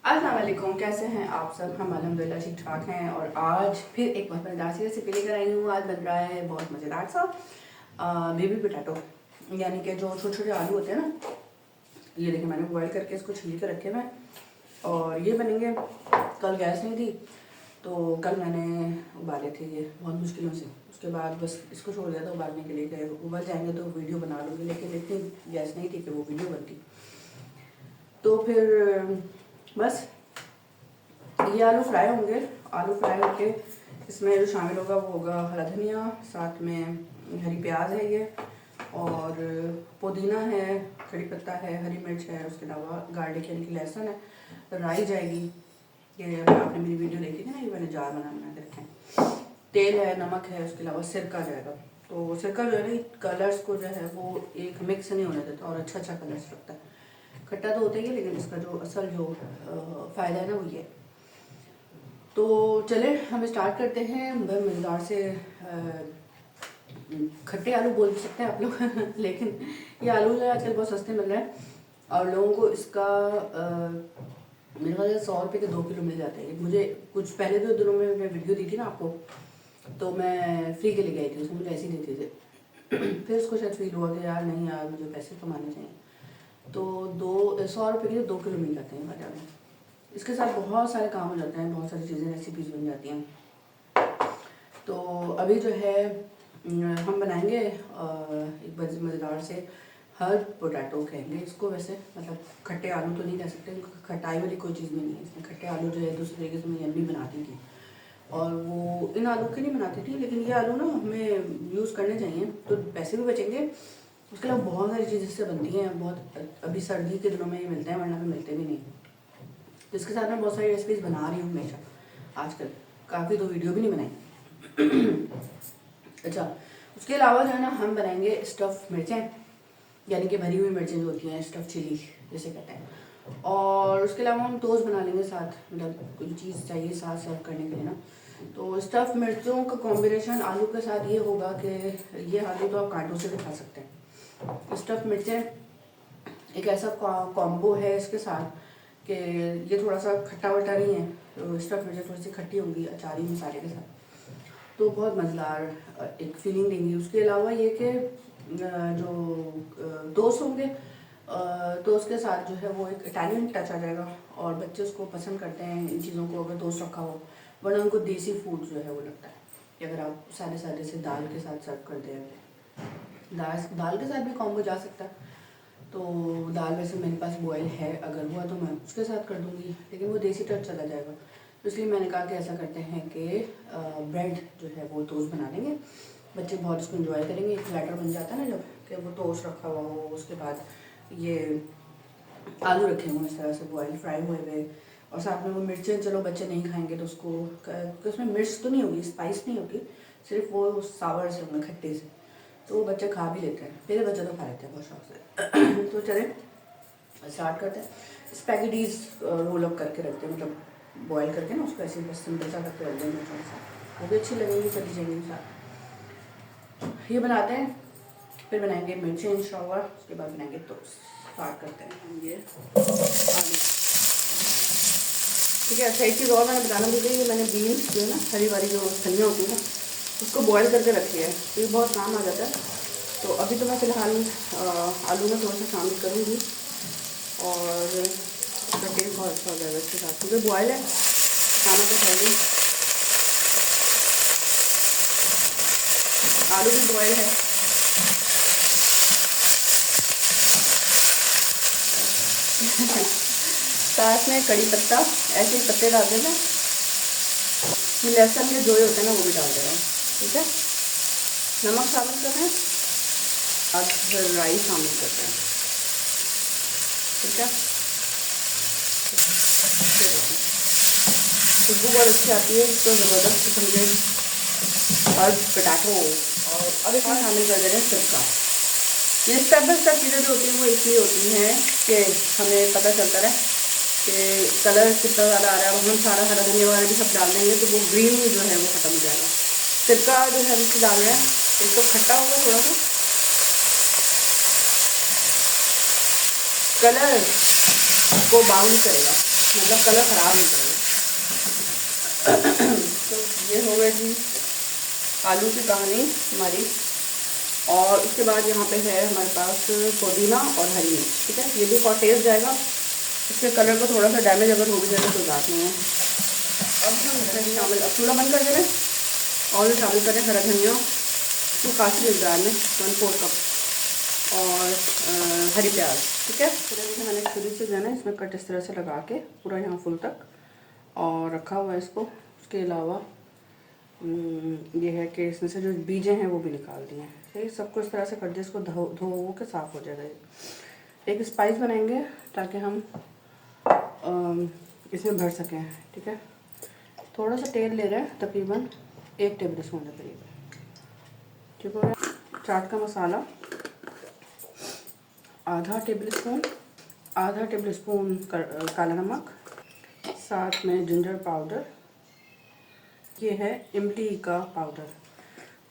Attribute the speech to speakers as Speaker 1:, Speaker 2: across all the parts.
Speaker 1: अस्सलाम वालेकुम, कैसे हैं आप सब। हम अल्हम्दुलिल्लाह ठीक ठाक हैं। और आज फिर एक बहुत मज़ेदार सी रेसिपी लेकर आई हूँ। आज बन रहा है बहुत मज़ेदार सा बेबी पोटैटो, यानी कि जो छोटे छोटे आलू होते हैं ना, ये देखिए मैंने बॉयल करके इसको छील के रखे हुए हैं और ये बनेंगे। कल गैस नहीं थी तो कल मैंने उबाले थे ये बहुत मुश्किलों से। उसके बाद बस इसको छोड़ दिया था उबालने के लिए कि उबल जाएंगे तो वीडियो बना लूँगी, लेकिन इतनी गैस नहीं थी कि वो वीडियो बनती। तो फिर बस ये आलू फ्राई होंगे। आलू फ्राई होके इसमें जो शामिल होगा वो होगा हरा धनिया, साथ में हरी प्याज है ये, और पुदीना है, कड़ी पत्ता है, हरी मिर्च है, उसके अलावा गार्लिक यानी कि लहसुन है, राई जाएगी। ये आपने मेरी वीडियो देखी थी ना, ये मैंने जार बना के रखे हैं। तेल है, नमक है, उसके अलावा सिरका जाएगा। तो सिरका जो है ना, कलर्स को जो है वो एक मिक्स नहीं होने देता और अच्छा कलर्स रखता है। खट्टा तो होता ही है, लेकिन इसका जो असल जो फ़ायदा है ना वो ये। तो चले हम स्टार्ट करते हैं। मज़ेदार से खट्टे आलू बोल भी सकते हैं आप लोग लेकिन ये आलू जो है आजकल बहुत सस्ते मिल रहे हैं और लोगों को इसका मेरे ख्याल से 100 रुपये के 2 किलो मिल जाते हैं। मुझे कुछ पहले 2 दिनों में मैं वीडियो दी थी ना आपको, तो मैं फ्री के लिए गई थी, उसमें मुझे ऐसे ही देते थे फिर उसको शायद फील हुआ कि यार नहीं यार, मुझे पैसे कमाने चाहिए। तो 100 रुपये के 2 किलो मिल जाते हैं बाजार में। इसके साथ बहुत सारे काम हो जाते हैं, बहुत सारी चीज़ें रेसिपीज़ बन जाती हैं। तो अभी जो है हम बनाएंगे एक मज़ेदार से हर्ब पोटैटो कहेंगे इसको। वैसे मतलब खट्टे आलू तो नहीं कह सकते, खटाई वाली कोई चीज़ भी नहीं है इसमें। खट्टे आलू जो है दूसरे तरीके से मेरी अम्मी बनाती थी और वो इन आलू के नहीं बनाती थी, लेकिन ये आलू ना हमें यूज़ करने चाहिए तो पैसे भी बचेंगे। उसके अलावा बहुत सारी चीज़ें इससे बनती हैं। बहुत अभी सर्दी के दिनों में ये मिलते हैं, वरना भी मिलते भी नहीं। तो इसके साथ मैं बहुत सारी रेसिपीज़ बना रही हूँ हमेशा आजकल, काफ़ी तो वीडियो भी नहीं बनाई अच्छा, उसके अलावा जो है ना हम बनाएंगे स्टफ़ मिर्चें, यानी कि भरी हुई मिर्चें जो होती हैं, स्टफ़ चिली जैसे कहते हैं। और उसके अलावा हम टोस्ट बना लेंगे साथ, मतलब कुछ चीज़ चाहिए साथ सर्व करने के लिए ना। तो स्टफ़ मिर्चों का कॉम्बिनेशन आलू के साथ ये होगा कि ये आलू तो आप कांटों से भी खा सकते हैं। स्टफ़ मिर्चें एक ऐसा कॉम्बो है इसके साथ कि ये थोड़ा सा खट्टा वट्टा नहीं है, तो स्टफ़ मिर्चें थोड़ी सी खट्टी होंगी अचारी मसाले के साथ, तो बहुत मज़ेदार एक फीलिंग देंगी। उसके अलावा ये कि जो टोस्ट होंगे तो उसके साथ जो है वो एक इटालियन टच आ जाएगा और बच्चे उसको पसंद करते हैं इन चीज़ों को अगर टोस्ट रखा हो। वरना उनको देसी फूड जो है वो लगता है कि अगर आप सादे सादे से दाल के साथ सर्व करते हैं, दाल के साथ भी कॉम्बो जा सकता है। तो दाल वैसे मेरे पास बॉयल है, अगर हुआ तो मैं उसके साथ कर दूँगी, लेकिन वो देसी टच चला जाएगा। तो इसलिए मैंने कहा कि ऐसा करते हैं कि ब्रेड जो है वो टोस्ट बना लेंगे, बच्चे बहुत उसको इन्जॉय करेंगे। एक फ्लैटर बन जाता है ना जब, कि वो टोस्ट रखा हुआ हो, उसके बाद ये आलू रखे हुए इस तरह से बॉयल फ्राई हुए हुए, और साथ में वो मिर्चें, चलो बच्चे नहीं खाएंगे तो उसको, क्योंकि उसमें मिर्च तो नहीं होगी, स्पाइस नहीं होगी, सिर्फ वो सावर से होंगे, खट्टे से, तो वो बच्चे खा भी लेते हैं। मेरे बच्चे तो खा लेते हैं बहुत शौक से तो चले स्टार्ट करते हैं। स्पैगेटीज रोल अप करके रखते हैं, मतलब बॉयल करके ना उसको ऐसे बस सिंपल सा करके रख देंगे थोड़ा सा, वो भी अच्छी लगेंगी, चली जाएंगी साथ। ये बनाते हैं, फिर बनाएंगे मिर्चें इंशाल्लाह, उसके बाद बनाएंगे तो स्टार्ट करते हैं ये आलू। ठीक है। अच्छा, एक चीज़ और मैंने बताना भूल गई, मैंने बीन्स जो है ना, हरी वाली जो फलियाँ होती है ना, उसको बॉयल करके रखी है, तो ये बहुत काम आ जाता है। तो अभी तो मैं फ़िलहाल आलू में थोड़ा सा शामिल करूँगी और उसका टेस्ट बहुत अच्छा हो जाएगा इसके साथ, क्योंकि बॉयल है, खाना तो चाहिए। आलू भी बॉयल है साथ में कड़ी पत्ता, ऐसे ही पत्ते डाल देना, लहसुन के जोड़े होते हैं ना वो भी डाल देना। ठीक है, नमक शामिल कर रहे हैं और फिर राई शामिल करते हैं। ठीक है, खुशबू बहुत अच्छी आती है तो ज़बरदस्त किस्म के हर्ब पोटैटो। और अब इसमें शामिल कर दे रहे हैं सिरका। ये स्टेप बाई स्टेप चीज़ें जो होती हैं वो इसलिए होती हैं कि हमें पता चलता रहे कि कलर कितना ज़्यादा आ रहा है, और हम सारा हरा धनिया वगैरह भी सब डाल देंगे तो वो ग्रीन जो है वो ख़त्म हो जाएगा। सिरका जो है इसको डाल रहे हैं, इसको खट्टा होगा थोड़ा सा, कलर को बाउंड करेगा। मतलब कलर ख़राब नहीं करेगा। तो ये हो गई जी आलू की कहानी हमारी। और उसके बाद यहाँ पे है हमारे पास पुदीना और हरी मिर्च, ठीक है। ये भी फॉर टेस्ट जाएगा, इसके कलर को थोड़ा सा डैमेज अगर हो भी जाएगा कोई बात नहीं है। अब हम इसमें शामिल, अब चूल्हा बंद कर दे रहे हैं और शामिल करें हरा धनिया तो काफ़ी मिकदार में 1/4 कप और हरी प्याज, ठीक है। फिर देखिए मैंने छुरी से जो है ना इसमें कट इस तरह से लगा के पूरा यहाँ फुल तक और रखा हुआ है इसको। उसके अलावा ये है कि इसमें से जो बीजें हैं वो भी निकाल दिए हैं, ठीक। सबको इस तरह से कर दिया, इसको धो के साफ़ हो जाएगा। एक स्पाइस बनाएंगे ताकि हम इसमें भर सकें, ठीक है। थोड़ा सा तेल ले रहे हैं, तकरीबन 1 टेबल स्पून के करीब, ठीक हो गया। चाट का मसाला आधा टेबल स्पून काला नमक, साथ में जिंजर पाउडर, ये है इमली का पाउडर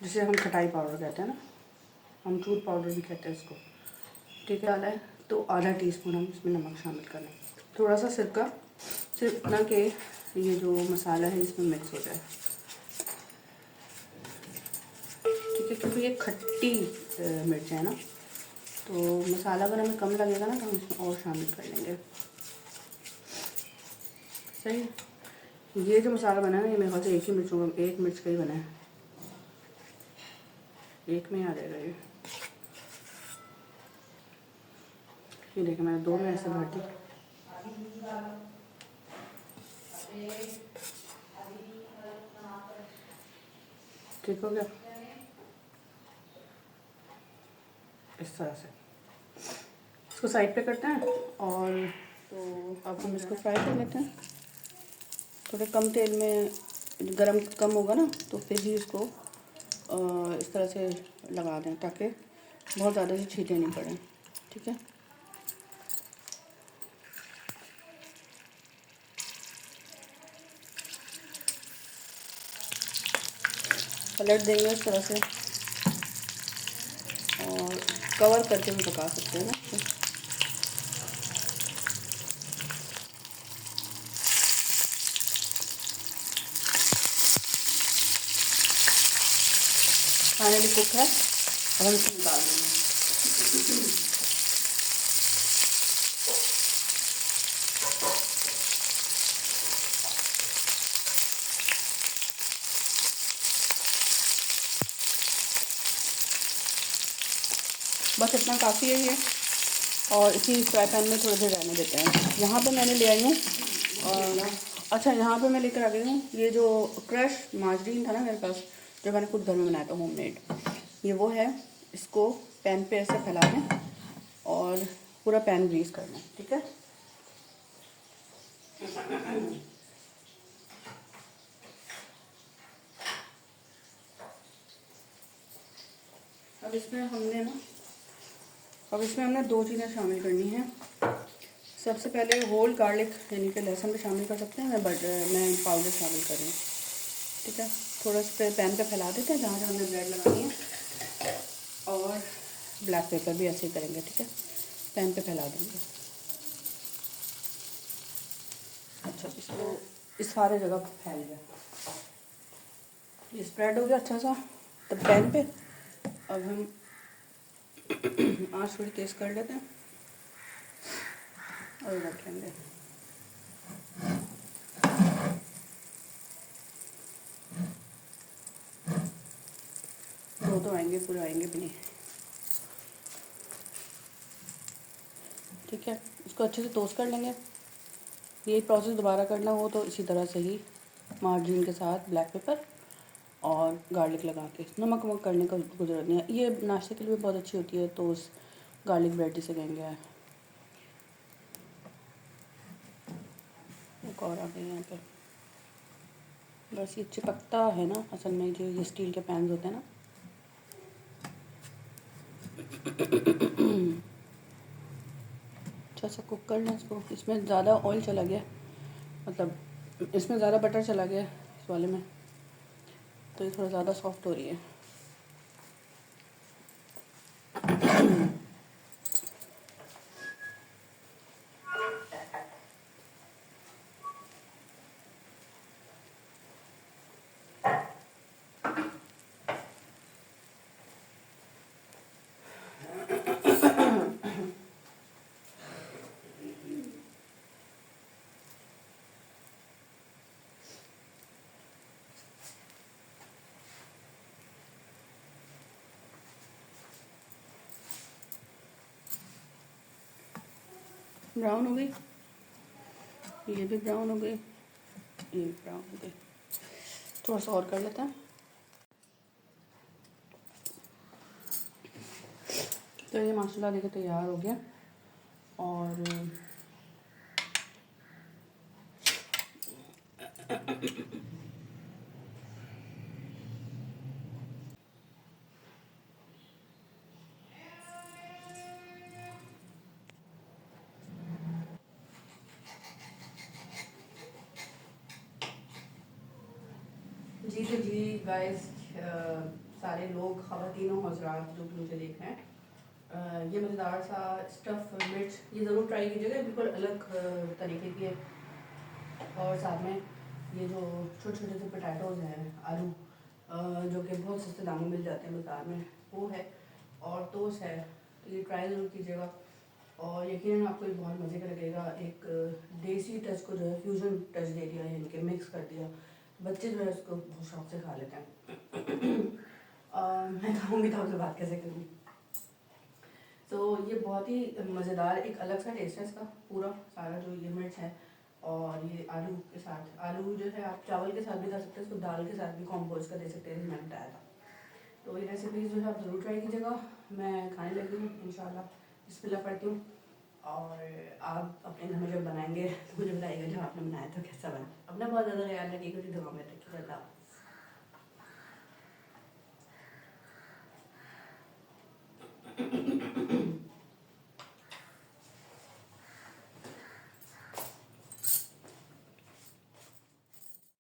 Speaker 1: जिसे हम खटाई पाउडर कहते हैं ना, अमचूर पाउडर भी कहते हैं इसको, ठीक है। डाला है तो आधा टीस्पून हम इसमें नमक शामिल करें। थोड़ा सा सिरका, सिर्फ इतना कि ये जो मसाला है इसमें मिक्स हो जाए, ठीक है। क्योंकि ये खट्टी मिर्च है ना, तो मसाला अगर हमें कम लगेगा ना तो हम इसमें और शामिल कर लेंगे, सही। ये जो मसाला बना है ना ये मेरे ख्याल से एक मिर्च का ही बना है, एक में ही आ जाएगा ये देखिए मैंने 2 में ऐसे भर दी। ठीक हो गया इस तरह से। इसको साइड पे करते हैं और तो अब हम इसको फ्राई कर लेते हैं थोड़े कम तेल में। गरम कम होगा ना तो फिर ही इसको इस तरह से लगा दें ताकि बहुत ज़्यादा से छींटे नहीं पड़े, ठीक है। पलट देंगे इस तरह से और कवर करके भी पका सकते हैं ना। फाइनली कुक है, अब हम इसे निकाल देंगे। बस इतना काफ़ी है ये, और इसी फ्राई पैन में थोड़ी देर रहने देते हैं। यहाँ पे मैंने ले आई हूँ और अच्छा यहाँ पे मैं लेकर आ गई हूँ ये जो क्रश माजरीन था ना मेरे पास, जो मैंने खुद घर में बनाया था होममेड, ये वो है। इसको पैन पे ऐसे फैला दें और पूरा पैन ग्रीस कर लें, ठीक है। अब इसमें हमने 2 चीज़ें शामिल करनी हैं। सबसे पहले होल गार्लिक यानी कि लहसुन भी शामिल कर सकते हैं, मैं पाउडर शामिल कर रही हूँ, ठीक है। थोड़ा सा पैन पे फैला देते हैं जहाँ जहाँ हमने ब्रेड लगानी है, और ब्लैक पेपर भी ऐसे ही करेंगे, ठीक है। पैन पे फैला देंगे। अच्छा इसको इस सारे जगह फैल गया, ये स्प्रेड हो गया अच्छा सा। तब पैन पे अब हम आँच थोड़ी तेज़ कर लेते हैं और रख लेंगे। तो आएंगे पूरे आएंगे भी नहीं, ठीक है। इसको अच्छे से टोस्ट कर लेंगे। यही प्रोसेस दोबारा करना हो तो इसी तरह से ही मार्जिन के साथ ब्लैक पेपर और गार्लिक लगा के, नमक वमक करने का जरूरत नहीं है। ये नाश्ते के लिए भी बहुत अच्छी होती है टोस्ट गार्लिक ब्रेड जिसे कहेंगे। एक और आ गई यहाँ पर, बस ये चिपकता है ना असल में, जो ये स्टील के पैन होते हैं ना। अच्छा सा कुक करना इसको। इसमें ज़्यादा ऑयल चला गया, मतलब इसमें ज़्यादा बटर चला गया इस वाले में, तो ये थोड़ा ज़्यादा सॉफ्ट हो रही है। ब्राउन हो गई, ये भी ब्राउन हो गई, ये भी ब्राउन हो गई। थोड़ा सा और कर लेते हैं। तो ये माशाल्लाह देखिए तैयार हो गया। और जी तो जी गाइस, सारे लोग ख़वातीन हज़रात जो कि मुझे देख रहे हैं, ये मज़ेदार सा स्टफ़ मिर्च ये ज़रूर ट्राई कीजिएगा, बिल्कुल अलग तरीके की है। और साथ में ये जो छोटे छोटे से पोटैटोज़ हैं, आलू, जो कि बहुत सस्ते दामों में मिल जाते हैं बाज़ार में, वो है। और टोस्ट है, तो ये ट्राई ज़रूर कीजिएगा। और यकीनन आपको ये बहुत मज़े का लगेगा। एक देसी टच को जो है फ्यूज़न टच दे दिया है, इनके मिक्स कर दिया। बच्चे जो है उसको बहुत शौक से खा लेते हैं। मैं खाऊंगी तो आपसे बात कैसे करूँ। तो ये बहुत ही मज़ेदार एक अलग सा टेस्ट है इसका, पूरा सारा जो ये मिर्च है। और ये आलू के साथ, आलू जो है आप चावल के साथ भी खा सकते हैं, इसको दाल के साथ भी कॉम्बो इसका दे सकते हैं, जैसे मैंने बताया था। तो ये रेसिपीज़ जो है आप ज़रूर ट्राई कीजिएगा। मैं खाने लगी हूँ इंशाल्लाह, बिस्मिल्लाह पढ़ती हूँ। और आप अपने घर में जब बनाएंगे तो मुझे बताइएगा जब आपने बनाया तो कैसा बना। अपना बहुत ज़्यादा ख्याल रखिएगा, दुआ में रखिएगा।